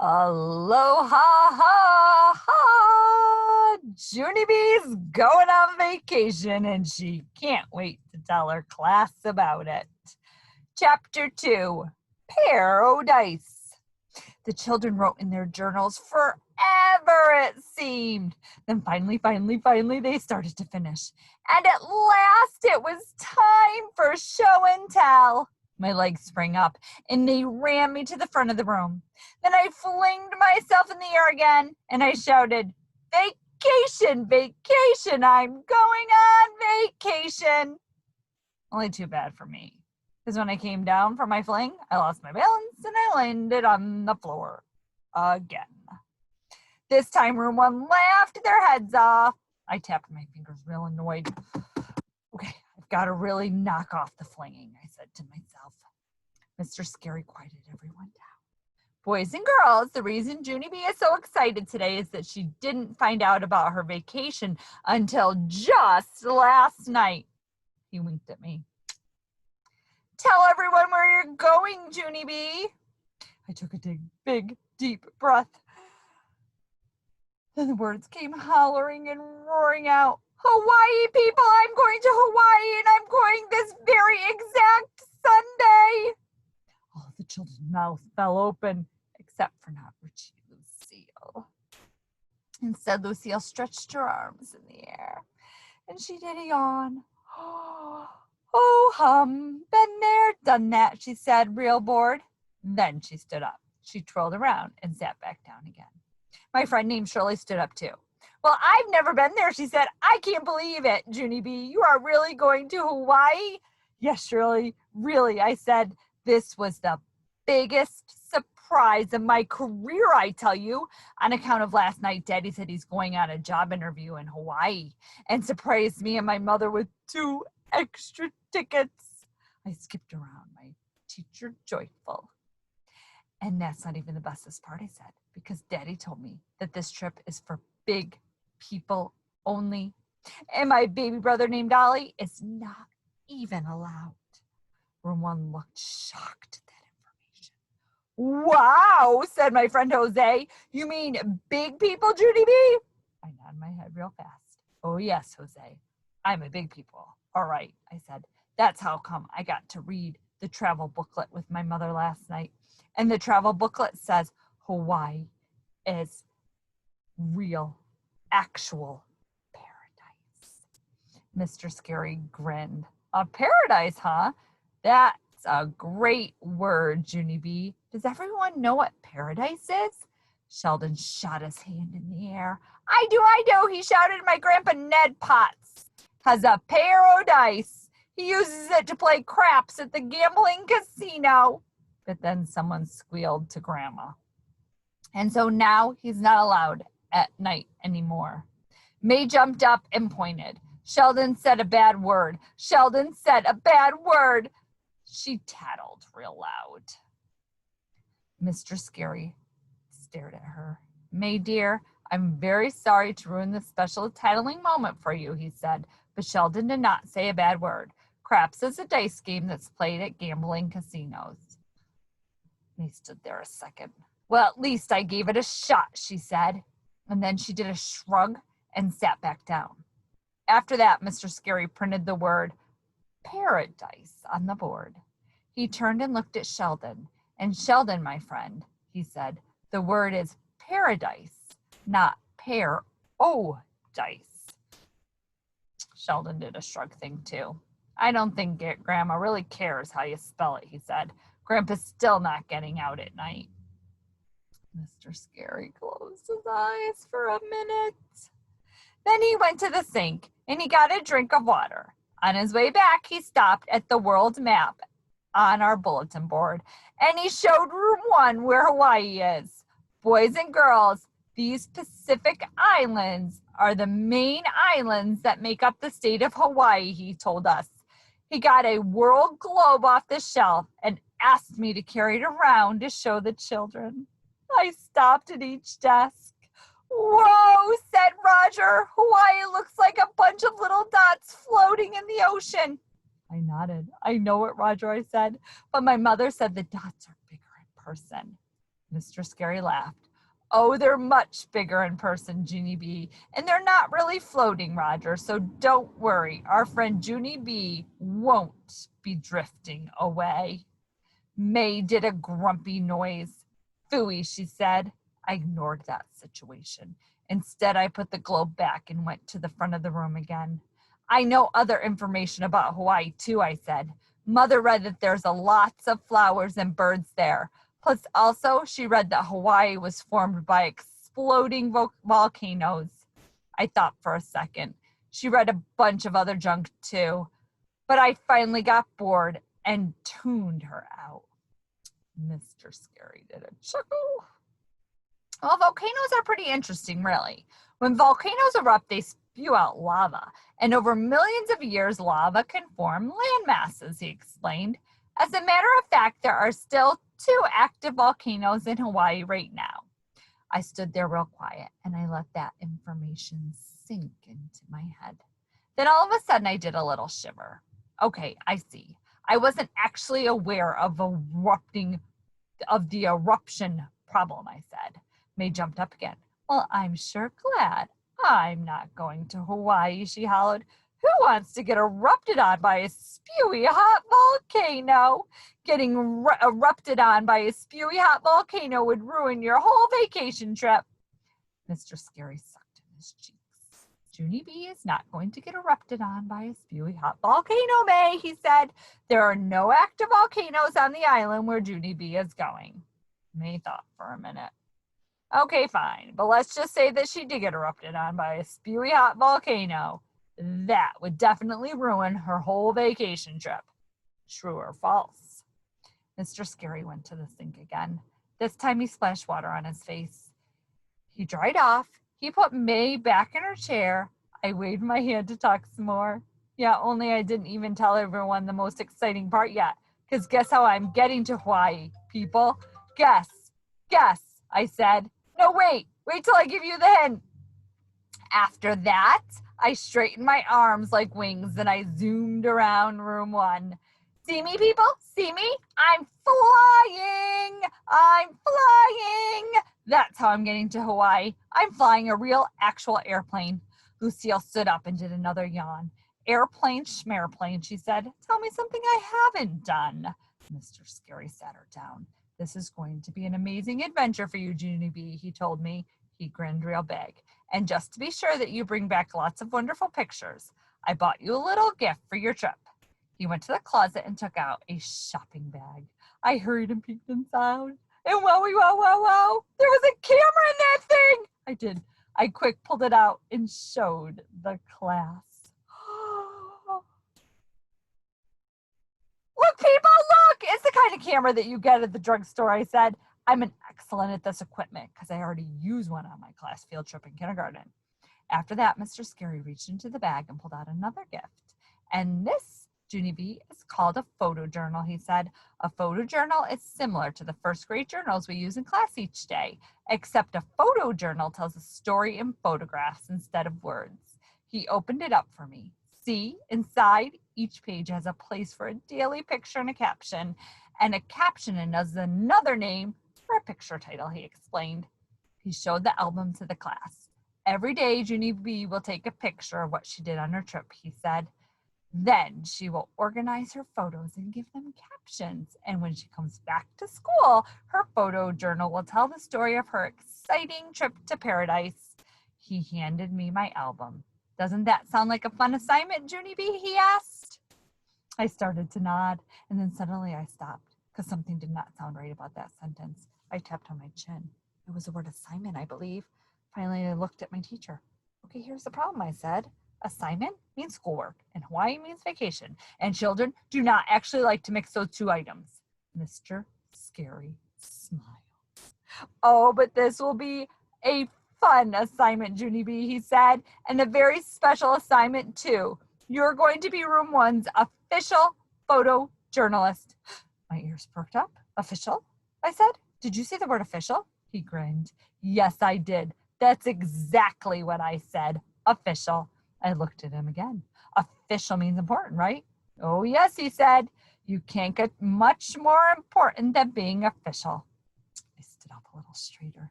Aloha, ha, ha. Junie Bee's going on vacation and she can't wait to tell her class about it. Chapter 2, Paradise. The children wrote in their journals forever, it seemed. Then finally, they started to finish. And at last it was time for show and tell. My legs sprang up, and they ran me to the front of the room. Then I flinged myself in the air again, and I shouted, "Vacation, vacation, I'm going on vacation." Only too bad for me, because when I came down from my fling, I lost my balance, and I landed on the floor again. This time, room one laughed their heads off. I tapped my fingers real annoyed. Okay, I've got to really knock off the flinging, I said to myself. Mr. Scary quieted everyone down. Boys and girls, the reason Junie Bee is so excited today is that she didn't find out about her vacation until just last night. He winked at me. Tell everyone where you're going, Junie Bee. I took a big, deep breath. Then the words came hollering and roaring out. Hawaii, people, I'm going to Hawaii, and I'm going this very exact Sunday. All of the children's mouths fell open, except for not Richie Lucille. Instead, Lucille stretched her arms in the air, and she did a yawn. Oh, been there, done that, she said, real bored. Then she stood up. She twirled around and sat back down again. My friend named Shirley stood up too. Well, I've never been there, she said. I can't believe it, Junie Bee. You are really going to Hawaii? Yes, Shirley, really, I said. This was the biggest surprise of my career, I tell you. On account of last night, Daddy said he's going on a job interview in Hawaii and surprised me and my mother with 2 extra tickets. I skipped around, my teacher joyful. And that's not even the bestest part, I said, because Daddy told me that this trip is for big people only. And my baby brother named Ollie is not even allowed. Room one looked shocked at that information. Wow, said my friend Jose. You mean big people, Junie Bee? I nodded my head real fast. Oh, yes, Jose. I'm a big people. All right, I said. That's how come I got to read the travel booklet with my mother last night. And the travel booklet says Hawaii is real, actual paradise. Mr. Scary grinned. A paradise, huh? That's a great word, Junie Bee. Does everyone know what paradise is? Sheldon shot his hand in the air. I do, he shouted. My grandpa Ned Potts has a paradise. He uses it to play craps at the gambling casino. But then someone squealed to Grandma. And so now he's not allowed at night anymore. May jumped up and pointed. Sheldon said a bad word. Sheldon said a bad word. She tattled real loud. Mr. Scary stared at her. May, dear, I'm very sorry to ruin this special tattling moment for you, he said, but Sheldon did not say a bad word. Craps is a dice game that's played at gambling casinos. He stood there a second. Well, at least I gave it a shot, she said. And then she did a shrug and sat back down. After that, Mr. Scary printed the word paradise on the board. He turned and looked at Sheldon. And Sheldon, my friend, he said, the word is paradise, not pair-o-dice. Sheldon did a shrug thing too. I don't think Grandma really cares how you spell it, he said. Grandpa's still not getting out at night. Mr. Scary closed his eyes for a minute. Then he went to the sink and he got a drink of water. On his way back, he stopped at the world map on our bulletin board and he showed room 1 where Hawaii is. Boys and girls, these Pacific Islands are the main islands that make up the state of Hawaii, he told us. He got a world globe off the shelf and asked me to carry it around to show the children. I stopped at each desk. Whoa, said Roger. Hawaii looks like a bunch of little dots floating in the ocean. I nodded. I know it, Roger, I said. But my mother said the dots are bigger in person. Mr. Scary laughed. Oh, they're much bigger in person, Junie B. And they're not really floating, Roger, so don't worry. Our friend Junie B won't be drifting away. May did a grumpy noise. Phooey, she said. I ignored that situation. Instead, I put the globe back and went to the front of the room again. I know other information about Hawaii, too, I said. Mother read that there's a lots of flowers and birds there. Plus, also, she read that Hawaii was formed by exploding volcanoes. I thought for a second. She read a bunch of other junk, too. But I finally got bored and tuned her out. Mr. Scary did a chuckle. Well, volcanoes are pretty interesting, really. When volcanoes erupt, they spew out lava. And over millions of years, lava can form land masses, he explained. As a matter of fact, there are still 2 active volcanoes in Hawaii right now. I stood there real quiet, and I let that information sink into my head. Then all of a sudden, I did a little shiver. Okay, I see. I wasn't actually aware of the eruption problem, I said. May jumped up again. Well, I'm sure glad. I'm not going to Hawaii, she hollered. Who wants to get erupted on by a spewy hot volcano? Getting erupted on by a spewy hot volcano would ruin your whole vacation trip. Mr. Scary sucked in his cheeks. Junie B is not going to get erupted on by a spewy hot volcano, May, he said. There are no active volcanoes on the island where Junie B is going. May thought for a minute. Okay, fine, but let's just say that she did get erupted on by a spewy hot volcano. That would definitely ruin her whole vacation trip. True or false? Mr. Scary went to the sink again. This time he splashed water on his face. He dried off. He put May back in her chair. I waved my hand to talk some more. Yeah, only I didn't even tell everyone the most exciting part yet. Because guess how I'm getting to Hawaii, people? Guess, I said. No, wait till I give you the hint. After that, I straightened my arms like wings and I zoomed around room 1. See me, people? See me? I'm flying! That's how I'm getting to Hawaii. I'm flying a real, actual airplane. Lucille stood up and did another yawn. Airplane, schmerplane, she said. Tell me something I haven't done. Mr. Scary sat her down. This is going to be an amazing adventure for you, Junie B, he told me. He grinned real big. And just to be sure that you bring back lots of wonderful pictures, I bought you a little gift for your trip. He went to the closet and took out a shopping bag. I hurried and peeked inside. And wow, there was a camera in that thing. I did. I quick pulled it out and showed the class. Look, people, look! It's the kind of camera that you get at the drugstore, I said. I'm an excellent at this equipment because I already used one on my class field trip in kindergarten. After that, Mr. Scary reached into the bag and pulled out another gift. And this, Junie B, is called a photojournal, he said. A photojournal is similar to the first grade journals we use in class each day, except a photojournal tells a story in photographs instead of words. He opened it up for me. See, inside each page has a place for a daily picture and a caption is another name for a picture title, he explained. He showed the album to the class. Every day, Junie B will take a picture of what she did on her trip, he said. Then she will organize her photos and give them captions. And when she comes back to school, her photo journal will tell the story of her exciting trip to paradise. He handed me my album. Doesn't that sound like a fun assignment, Junie B? He asked. I started to nod, and then suddenly I stopped because something did not sound right about that sentence. I tapped on my chin. It was the word assignment, I believe. Finally, I looked at my teacher. Okay, here's the problem, I said. Assignment means schoolwork, and Hawaii means vacation. And children do not actually like to mix those two items. Mr. Scary smiled. Oh, but this will be a fun assignment, Junie B, he said, and a very special assignment, too. You're going to be room 1's official photojournalist. My ears perked up. Official? I said. Did you say the word official? He grinned. Yes, I did. That's exactly what I said. Official. I looked at him again. Official means important, right? Oh, yes, he said. You can't get much more important than being official. I stood up straighter.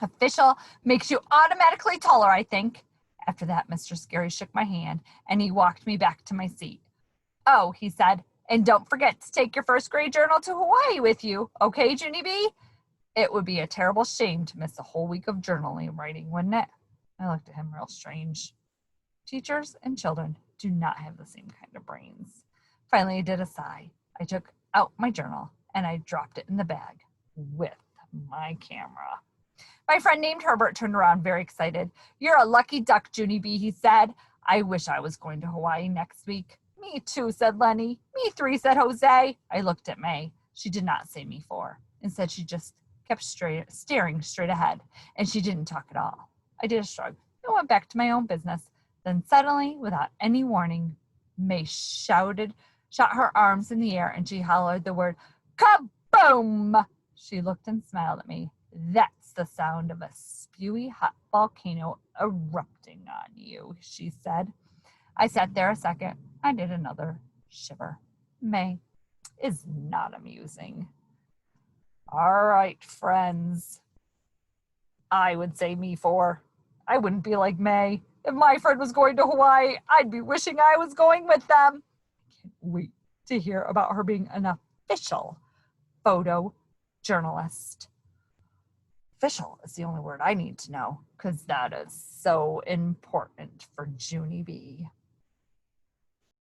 Official makes you automatically taller, I think. After that, Mr. Scary shook my hand and he walked me back to my seat. Oh, he said, and don't forget to take your first grade journal to Hawaii with you, okay, Junie B? It would be a terrible shame to miss a whole week of journaling writing, wouldn't it? I looked at him real strange. Teachers and children do not have the same kind of brains. Finally, I did a sigh. I took out my journal and I dropped it in the bag with my camera. My friend named Herbert turned around very excited. You're a lucky duck, Junie B, he said. I wish I was going to Hawaii next week. Me too, said Lenny. Me three, said Jose. I looked at May. She did not say me four. Instead, she just kept staring straight ahead, and she didn't talk at all. I did a shrug and went back to my own business. Then suddenly, without any warning, May shot her arms in the air, and she hollered the word, kaboom! She looked and smiled at me. That's the sound of a spewy hot volcano erupting on you, she said. I sat there a second. I did another shiver. May is not amusing. All right, friends. I would say me four. I wouldn't be like May. If my friend was going to Hawaii, I'd be wishing I was going with them. I can't wait to hear about her being an official photojournalist. Official is the only word I need to know because that is so important for Junie B.